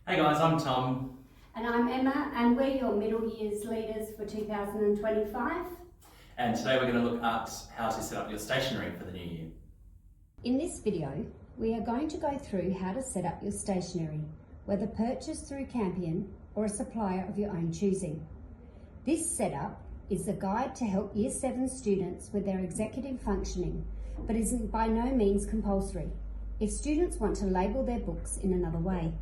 Hey guys, I'm Tom. And I'm Emma, and we're your middle years leaders for 2025. And today we're going to look at how to set up your stationery for the new year. In this video, we are going to go through how to set up your stationery, whether purchased through Campion or a supplier of your own choosing. This setup is a guide to help Year 7 students with their executive functioning, but isn't by no means compulsory if students want to label their books in another way.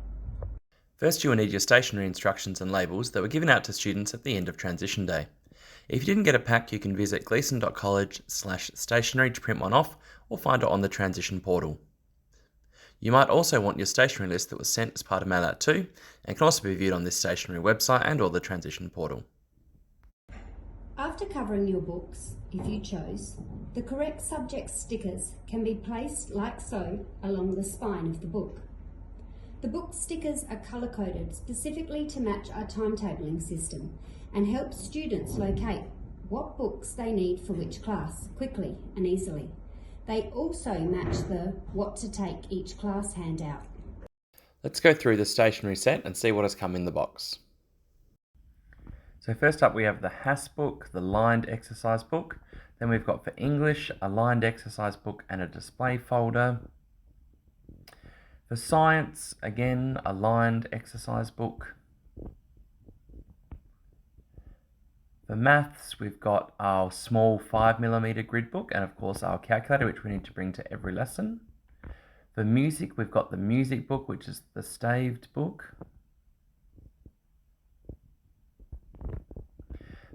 First, you will need your stationery instructions and labels that were given out to students at the end of transition day. If you didn't get a pack, you can visit gleason.college/stationery to print one off or find it on the transition portal. You might also want your stationery list that was sent as part of Mail Out 2 and can also be viewed on this stationery website and or the transition portal. After covering your books, if you chose, the correct subject stickers can be placed like so along the spine of the book. The book stickers are colour-coded specifically to match our timetabling system and help students locate what books they need for which class quickly and easily. They also match the what to take each class handout. Let's go through the stationery set and see what has come in the box. So first up we have the HAS book, the lined exercise book. Then we've got for English, a lined exercise book and a display folder. For science, again, a lined exercise book. For maths, we've got our small 5mm grid book and of course our calculator, which we need to bring to every lesson. For music, we've got the music book, which is the staved book.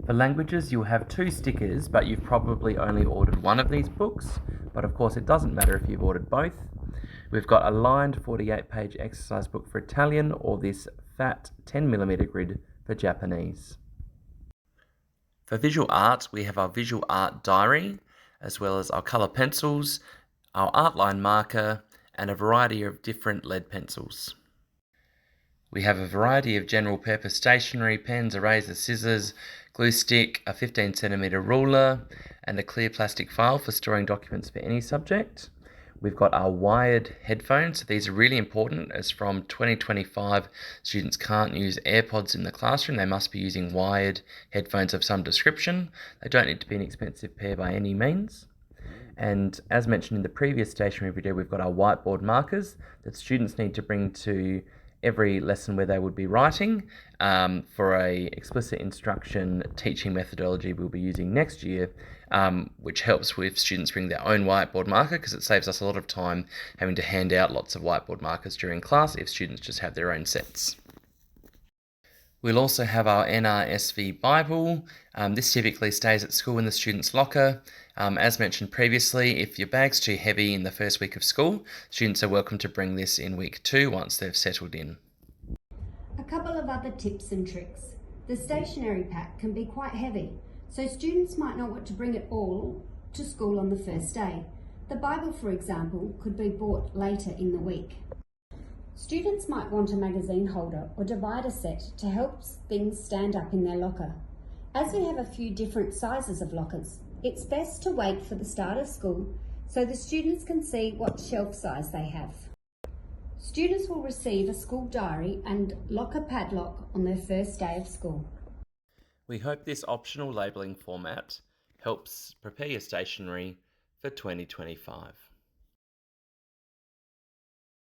For languages, you'll have 2 stickers, but you've probably only ordered one of these books, but of course it doesn't matter if you've ordered both. We've got a lined 48-page exercise book for Italian or this fat 10mm grid for Japanese. For visual art, we have our visual art diary, as well as our colour pencils, our art line marker, and a variety of different lead pencils. We have a variety of general purpose stationery, pens, erasers, scissors, glue stick, a 15cm ruler, and a clear plastic file for storing documents for any subject. We've got our wired headphones. So these are really important as from 2025, students can't use AirPods in the classroom. They must be using wired headphones of some description. They don't need to be an expensive pair by any means. And as mentioned in the previous stationery video, we've got our whiteboard markers that students need to bring to every lesson where they would be writing for a explicit instruction teaching methodology we'll be using next year, which helps with students bring their own whiteboard marker because it saves us a lot of time having to hand out lots of whiteboard markers during class if students just have their own sets. We'll also have our NRSV Bible. This typically stays at school in the student's locker. As mentioned previously, if your bag's too heavy in the first week of school, students are welcome to bring this in week 2 once they've settled in. A couple of other tips and tricks. The stationery pack can be quite heavy, so students might not want to bring it all to school on the first day. The Bible, for example, could be bought later in the week. Students might want a magazine holder or divider set to help things stand up in their locker. As we have a few different sizes of lockers, it's best to wait for the start of school so the students can see what shelf size they have. Students will receive a school diary and locker padlock on their first day of school. We hope this optional labelling format helps prepare your stationery for 2025.